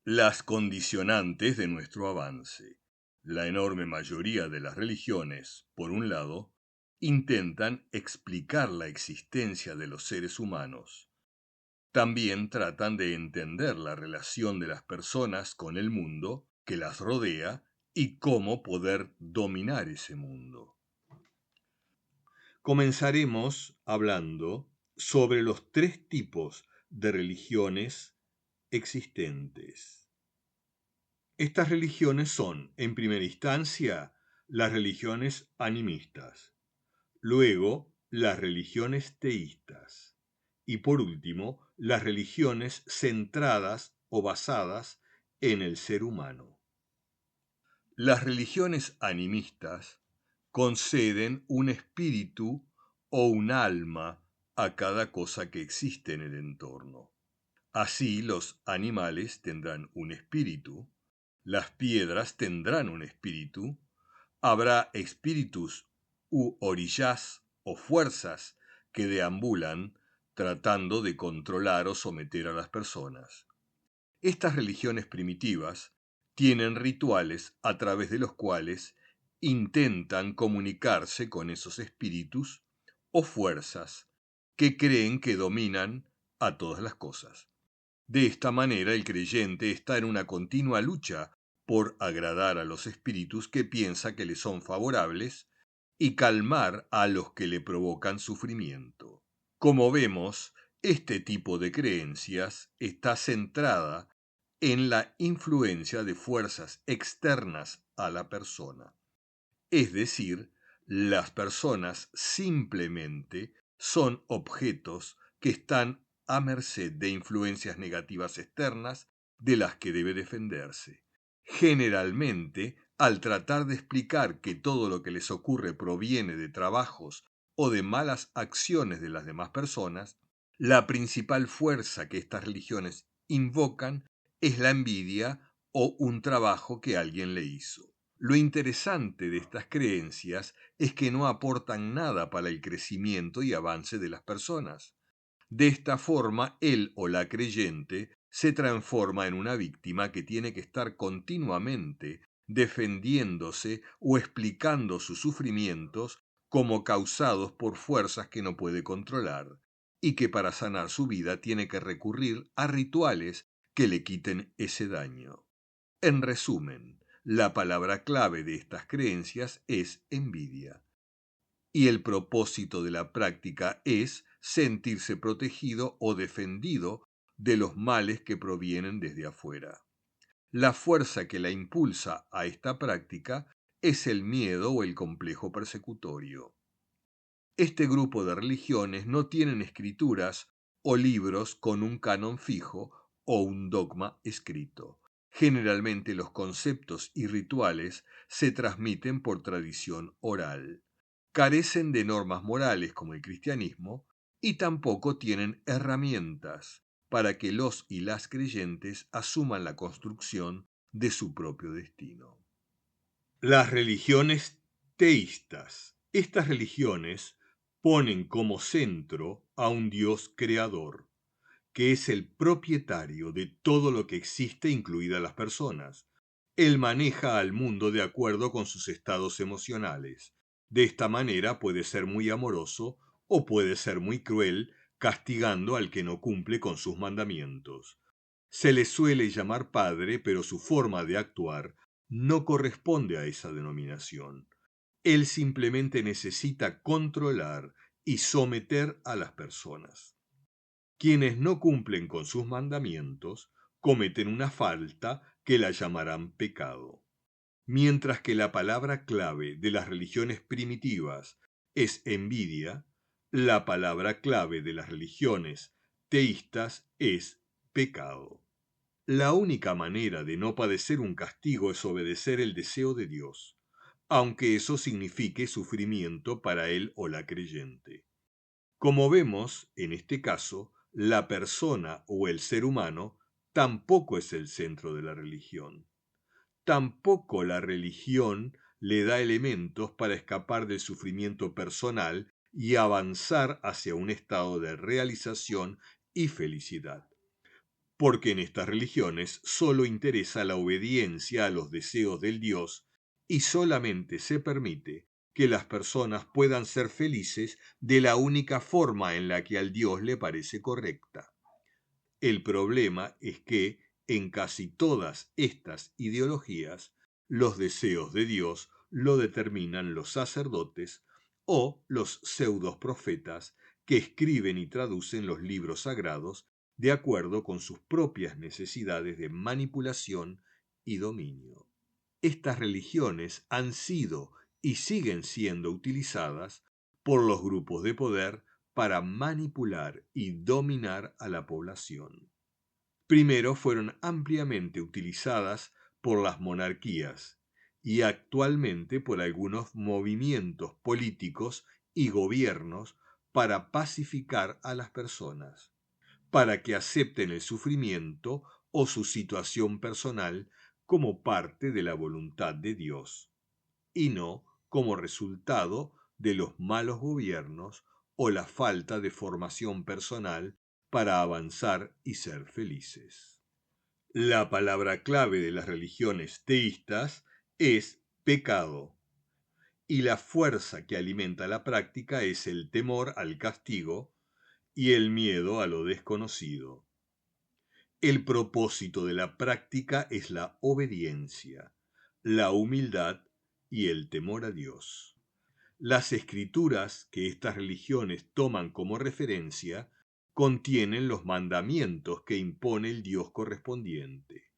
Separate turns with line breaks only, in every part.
Las condicionantes de nuestro avance. La enorme mayoría de las religiones, por un lado, intentan explicar la existencia de los seres humanos. También tratan de entender la relación de las personas con el mundo que las rodea y cómo poder dominar ese mundo. Comenzaremos hablando sobre los tres tipos de religiones existentes. Estas religiones son, en primera instancia, las religiones animistas, luego las religiones teístas y por último las religiones centradas o basadas en el ser humano. Las religiones animistas conceden un espíritu o un alma a cada cosa que existe en el entorno. Así los animales tendrán un espíritu, las piedras tendrán un espíritu, habrá espíritus u orillas o fuerzas que deambulan tratando de controlar o someter a las personas. Estas religiones primitivas tienen rituales a través de los cuales intentan comunicarse con esos espíritus o fuerzas que creen que dominan a todas las cosas. De esta manera el creyente está en una continua lucha por agradar a los espíritus que piensa que le son favorables y calmar a los que le provocan sufrimiento. Como vemos, este tipo de creencias está centrada en la influencia de fuerzas externas a la persona. Es decir, las personas simplemente son objetos que están a merced de influencias negativas externas de las que debe defenderse. Generalmente, al tratar de explicar que todo lo que les ocurre proviene de trabajos o de malas acciones de las demás personas, la principal fuerza que estas religiones invocan es la envidia o un trabajo que alguien le hizo. Lo interesante de estas creencias es que no aportan nada para el crecimiento y avance de las personas. De esta forma, él o la creyente se transforma en una víctima que tiene que estar continuamente defendiéndose o explicando sus sufrimientos como causados por fuerzas que no puede controlar, y que para sanar su vida tiene que recurrir a rituales que le quiten ese daño. En resumen, la palabra clave de estas creencias es envidia. Y el propósito de la práctica es sentirse protegido o defendido de los males que provienen desde afuera. La fuerza que la impulsa a esta práctica es el miedo o el complejo persecutorio. Este grupo de religiones no tienen escrituras o libros con un canon fijo o un dogma escrito. Generalmente los conceptos y rituales se transmiten por tradición oral. Carecen de normas morales como el cristianismo y tampoco tienen herramientas para que los y las creyentes asuman la construcción de su propio destino. Las religiones teístas. Estas religiones ponen como centro a un Dios creador, que es el propietario de todo lo que existe, incluidas las personas. Él maneja al mundo de acuerdo con sus estados emocionales. De esta manera puede ser muy amoroso o puede ser muy cruel, castigando al que no cumple con sus mandamientos. Se le suele llamar padre, pero su forma de actuar no corresponde a esa denominación. Él simplemente necesita controlar y someter a las personas. Quienes no cumplen con sus mandamientos cometen una falta que la llamarán pecado. Mientras que la palabra clave de las religiones primitivas es envidia, la palabra clave de las religiones teístas es pecado. La única manera de no padecer un castigo es obedecer el deseo de Dios, aunque eso signifique sufrimiento para él o la creyente. Como vemos, en este caso, la persona o el ser humano tampoco es el centro de la religión. Tampoco la religión le da elementos para escapar del sufrimiento personal y avanzar hacia un estado de realización y felicidad. porque en estas religiones solo interesa la obediencia a los deseos del Dios y solamente se permite que las personas puedan ser felices de la única forma en la que al Dios le parece correcta. El problema es que en casi todas estas ideologías los deseos de Dios lo determinan los sacerdotes o los pseudos profetas que escriben y traducen los libros sagrados de acuerdo con sus propias necesidades de manipulación y dominio. Estas religiones han sido y siguen siendo utilizadas por los grupos de poder para manipular y dominar a la población. Primero fueron ampliamente utilizadas por las monarquías y actualmente por algunos movimientos políticos y gobiernos para pacificar a las personas, para que acepten el sufrimiento o su situación personal como parte de la voluntad de Dios, y no como resultado de los malos gobiernos o la falta de formación personal para avanzar y ser felices. La palabra clave de las religiones teístas es pecado, y la fuerza que alimenta la práctica es el temor al castigo y el miedo a lo desconocido. El propósito de la práctica es la obediencia, la humildad y el temor a Dios. Las escrituras que estas religiones toman como referencia contienen los mandamientos que impone el Dios correspondiente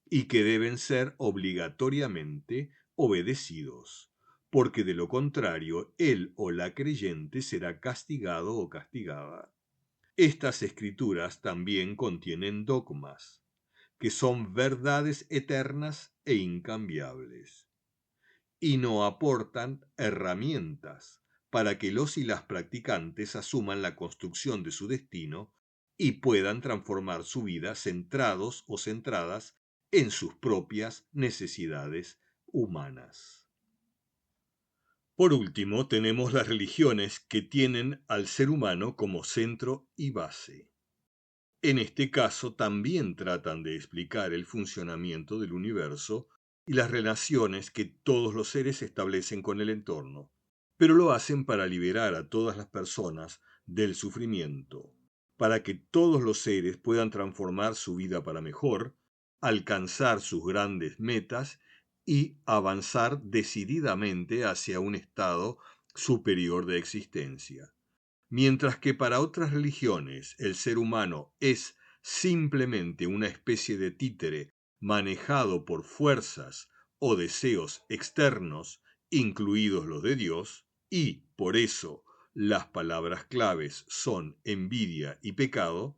y que deben ser obligatoriamente obedecidos, porque de lo contrario él o la creyente será castigado o castigada. Estas escrituras también contienen dogmas, que son verdades eternas e incambiables, y no aportan herramientas para que los y las practicantes asuman la construcción de su destino y puedan transformar su vida centrados o centradas en sus propias necesidades humanas. Por último, tenemos las religiones que tienen al ser humano como centro y base. En este caso también tratan de explicar el funcionamiento del universo y las relaciones que todos los seres establecen con el entorno, pero lo hacen para liberar a todas las personas del sufrimiento, para que todos los seres puedan transformar su vida para mejor, alcanzar sus grandes metas y avanzar decididamente hacia un estado superior de existencia. Mientras que para otras religiones el ser humano es simplemente una especie de títere manejado por fuerzas o deseos externos, incluidos los de Dios, y por eso las palabras claves son envidia y pecado,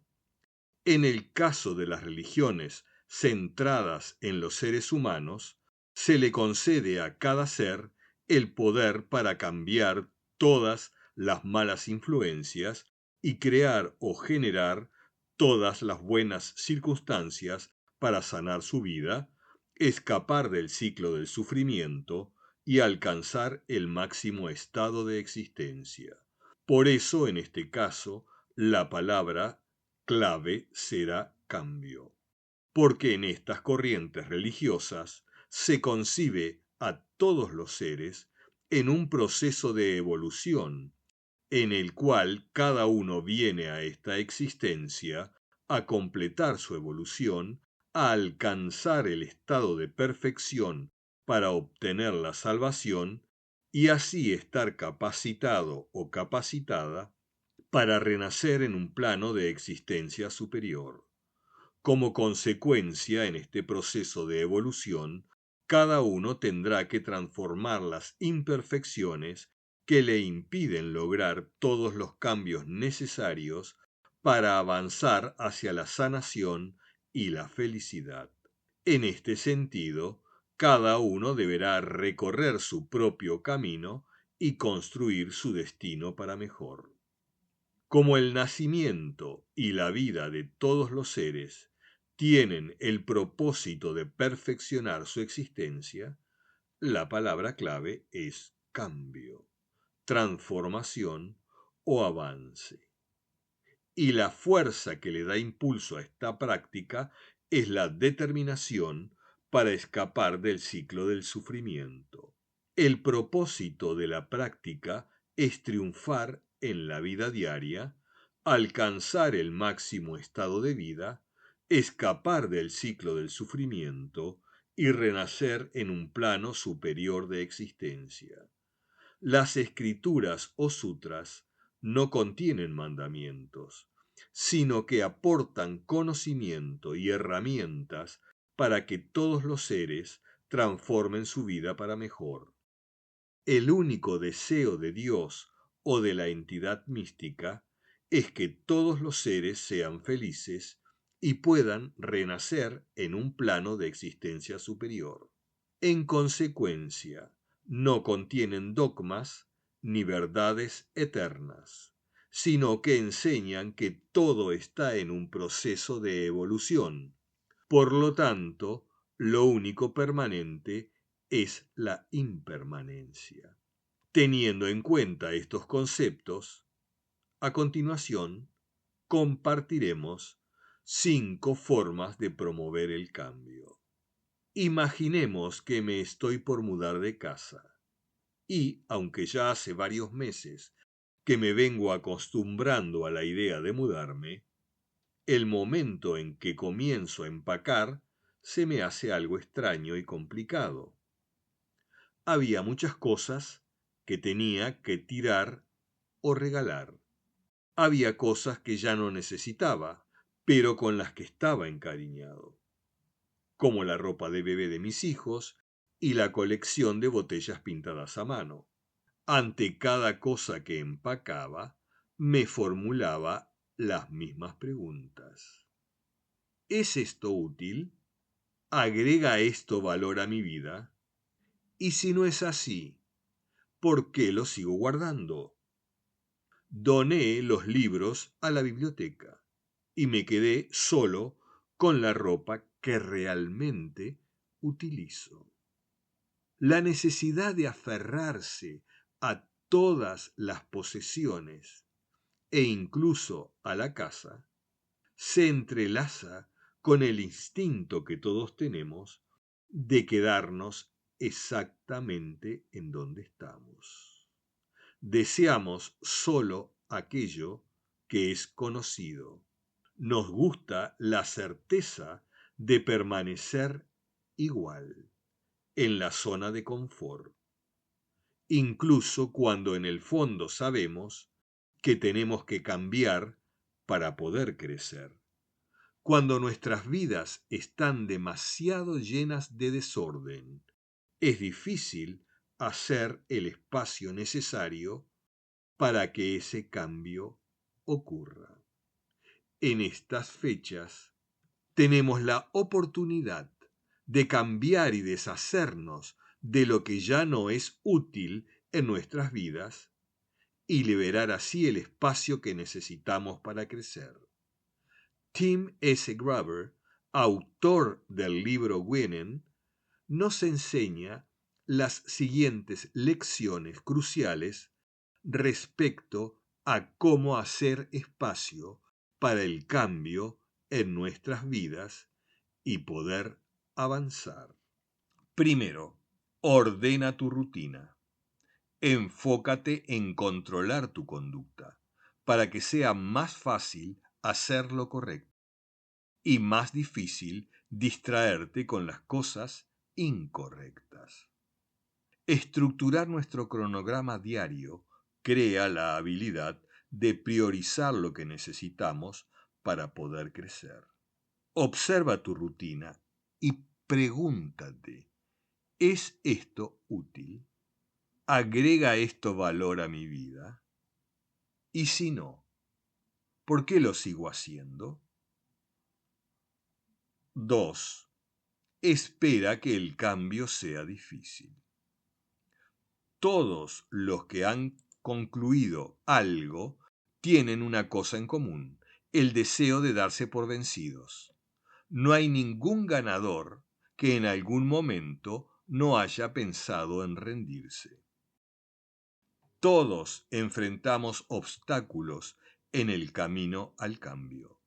en el caso de las religiones centradas en los seres humanos, se le concede a cada ser el poder para cambiar todas las malas influencias y crear o generar todas las buenas circunstancias para sanar su vida, escapar del ciclo del sufrimiento y alcanzar el máximo estado de existencia. Por eso, en este caso, la palabra clave será cambio, porque en estas corrientes religiosas se concibe a todos los seres en un proceso de evolución, en el cual cada uno viene a esta existencia a completar su evolución, a alcanzar el estado de perfección para obtener la salvación y así estar capacitado o capacitada para renacer en un plano de existencia superior. Como consecuencia, en este proceso de evolución, cada uno tendrá que transformar las imperfecciones que le impiden lograr todos los cambios necesarios para avanzar hacia la sanación y la felicidad. En este sentido, cada uno deberá recorrer su propio camino y construir su destino para mejor. Como el nacimiento y la vida de todos los seres tienen el propósito de perfeccionar su existencia, la palabra clave es cambio, transformación o avance. y la fuerza que le da impulso a esta práctica es la determinación para escapar del ciclo del sufrimiento. El propósito de la práctica es triunfar en la vida diaria, alcanzar el máximo estado de vida, escapar del ciclo del sufrimiento y renacer en un plano superior de existencia. Las escrituras o sutras no contienen mandamientos, sino que aportan conocimiento y herramientas para que todos los seres transformen su vida para mejor. El único deseo de Dios o de la entidad mística es que todos los seres sean felices y puedan renacer en un plano de existencia superior. En consecuencia, no contienen dogmas ni verdades eternas, sino que enseñan que todo está en un proceso de evolución. Por lo tanto, lo único permanente es la impermanencia. Teniendo en cuenta estos conceptos, a continuación compartiremos 5 formas de promover el cambio. Imaginemos que me estoy por mudar de casa y, aunque ya hace varios meses que me vengo acostumbrando a la idea de mudarme, el momento en que comienzo a empacar se me hace algo extraño y complicado. Había muchas cosas que tenía que tirar o regalar. Había cosas que ya no necesitaba, pero con las que estaba encariñado, como la ropa de bebé de mis hijos y la colección de botellas pintadas a mano. Ante cada cosa que empacaba, me formulaba las mismas preguntas. ¿Es esto útil? ¿Agrega esto valor a mi vida? Y si no es así, ¿por qué lo sigo guardando? Doné los libros a la biblioteca y me quedé solo con la ropa que realmente utilizo. La necesidad de aferrarse a todas las posesiones e incluso a la casa se entrelaza con el instinto que todos tenemos de quedarnos exactamente en donde estamos. Deseamos solo aquello que es conocido. Nos gusta la certeza de permanecer igual, en la zona de confort, incluso cuando en el fondo sabemos que tenemos que cambiar para poder crecer. Cuando nuestras vidas están demasiado llenas de desorden, es difícil hacer el espacio necesario para que ese cambio ocurra. En estas fechas tenemos la oportunidad de cambiar y deshacernos de lo que ya no es útil en nuestras vidas y liberar así el espacio que necesitamos para crecer. Tim S. Grover, autor del libro Winning, nos enseña las siguientes lecciones cruciales respecto a cómo hacer espacio para el cambio en nuestras vidas y poder avanzar. Primero, ordena tu rutina. Enfócate en controlar tu conducta para que sea más fácil hacer lo correcto y más difícil distraerte con las cosas incorrectas. Estructurar nuestro cronograma diario crea la habilidad de priorizar lo que necesitamos para poder crecer. Observa tu rutina y pregúntate, ¿es esto útil? ¿Agrega esto valor a mi vida? Y si no, ¿por qué lo sigo haciendo? 2. Espera que el cambio sea difícil. Todos los que han concluido algo tienen una cosa en común, el deseo de darse por vencidos. No hay ningún ganador que en algún momento no haya pensado en rendirse. Todos enfrentamos obstáculos en el camino al cambio.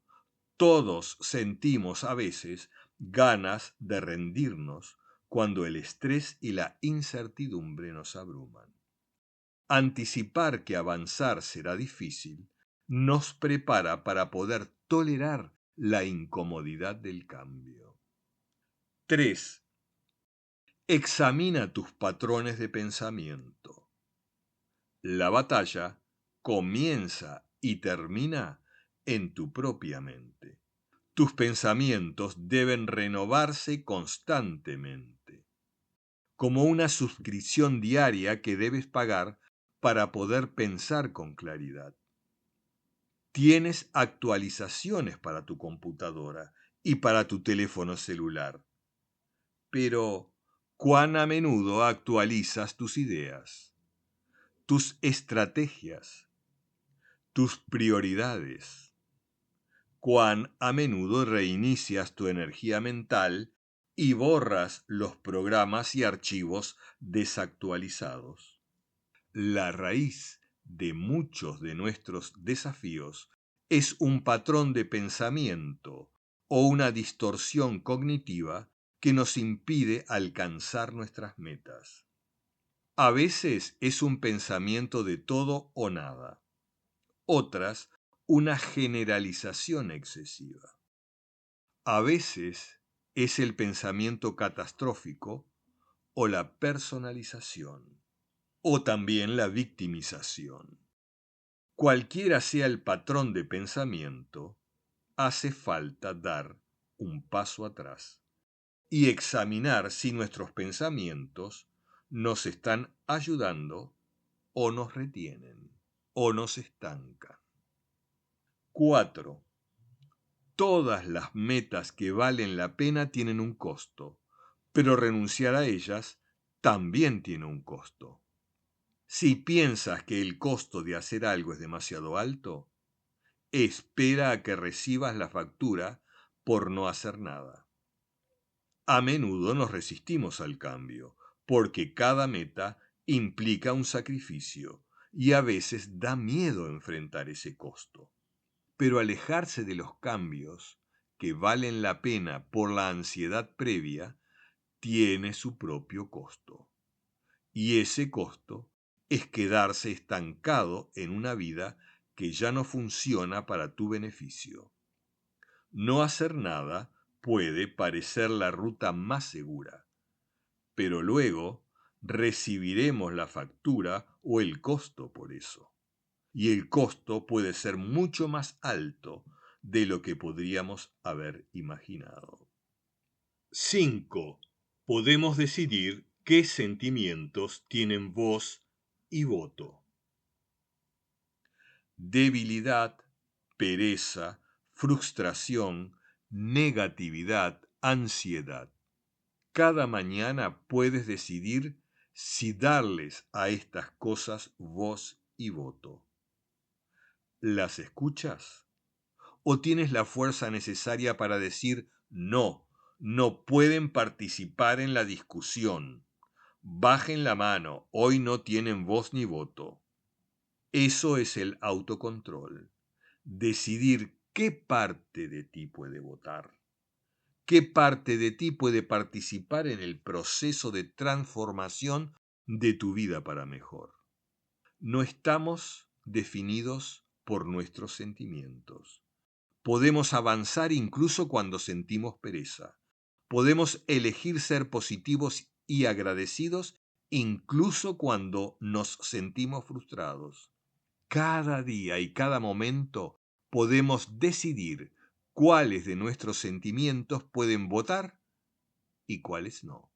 Todos sentimos a veces ganas de rendirnos cuando el estrés y la incertidumbre nos abruman. Anticipar que avanzar será difícil nos prepara para poder tolerar la incomodidad del cambio. 3. Examina tus patrones de pensamiento. La batalla comienza y termina en tu propia mente. Tus pensamientos deben renovarse constantemente, como una suscripción diaria que debes pagar para poder pensar con claridad. Tienes actualizaciones para tu computadora y para tu teléfono celular. Pero, ¿cuán a menudo actualizas tus ideas, tus estrategias, tus prioridades? ¿Cuán a menudo reinicias tu energía mental y borras los programas y archivos desactualizados? La raíz de muchos de nuestros desafíos es un patrón de pensamiento o una distorsión cognitiva que nos impide alcanzar nuestras metas. A veces es un pensamiento de todo o nada. Otras, una generalización excesiva. A veces es el pensamiento catastrófico o la personalización, o también la victimización. Cualquiera sea el patrón de pensamiento, hace falta dar un paso atrás y examinar si nuestros pensamientos nos están ayudando o nos retienen o nos estancan. 4. Todas las metas que valen la pena tienen un costo, pero renunciar a ellas también tiene un costo. Si piensas que el costo de hacer algo es demasiado alto, espera a que recibas la factura por no hacer nada. A menudo nos resistimos al cambio, porque cada meta implica un sacrificio y a veces da miedo enfrentar ese costo. Pero alejarse de los cambios que valen la pena por la ansiedad previa tiene su propio costo. Y ese costo es quedarse estancado en una vida que ya no funciona para tu beneficio. No hacer nada puede parecer la ruta más segura, pero luego recibiremos la factura o el costo por eso. Y el costo puede ser mucho más alto de lo que podríamos haber imaginado. 5. Podemos decidir qué sentimientos tienen voz y voto. Debilidad, pereza, frustración, negatividad, ansiedad. Cada mañana puedes decidir si darles a estas cosas voz y voto. ¿Las escuchas? ¿O tienes la fuerza necesaria para decir no, no pueden participar en la discusión? Bajen la mano, hoy no tienen voz ni voto. Eso es el autocontrol. Decidir qué parte de ti puede votar. ¿Qué parte de ti puede participar en el proceso de transformación de tu vida para mejor? No estamos definidos por nuestros sentimientos. Podemos avanzar incluso cuando sentimos pereza. Podemos elegir ser positivos y agradecidos incluso cuando nos sentimos frustrados. Cada día y cada momento podemos decidir cuáles de nuestros sentimientos pueden votar y cuáles no.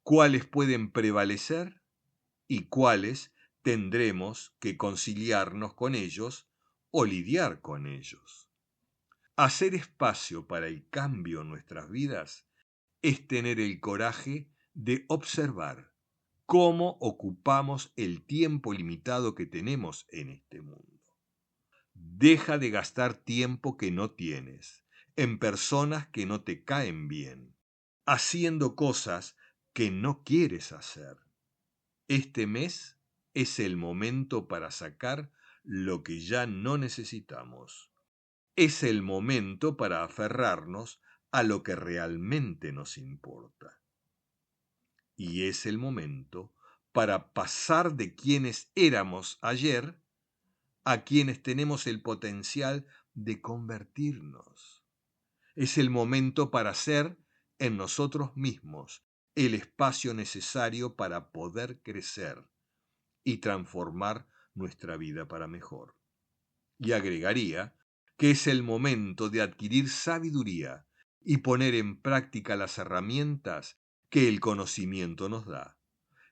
Cuáles pueden prevalecer y cuáles tendremos que conciliarnos con ellos o lidiar con ellos. Hacer espacio para el cambio en nuestras vidas es tener el coraje de observar cómo ocupamos el tiempo limitado que tenemos en este mundo. Deja de gastar tiempo que no tienes en personas que no te caen bien, haciendo cosas que no quieres hacer. Este mes es el momento para sacar lo que ya no necesitamos. Es el momento para aferrarnos a lo que realmente nos importa. Y es el momento para pasar de quienes éramos ayer a quienes tenemos el potencial de convertirnos. Es el momento para ser en nosotros mismos el espacio necesario para poder crecer y transformar nuestra vida para mejor. Y agregaría que es el momento de adquirir sabiduría y poner en práctica las herramientas que el conocimiento nos da,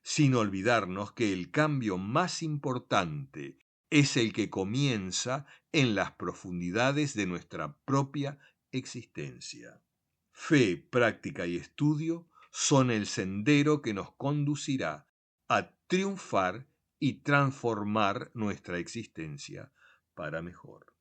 sin olvidarnos que el cambio más importante es el que comienza en las profundidades de nuestra propia existencia. Fe, práctica y estudio son el sendero que nos conducirá a triunfar y transformar nuestra existencia para mejor.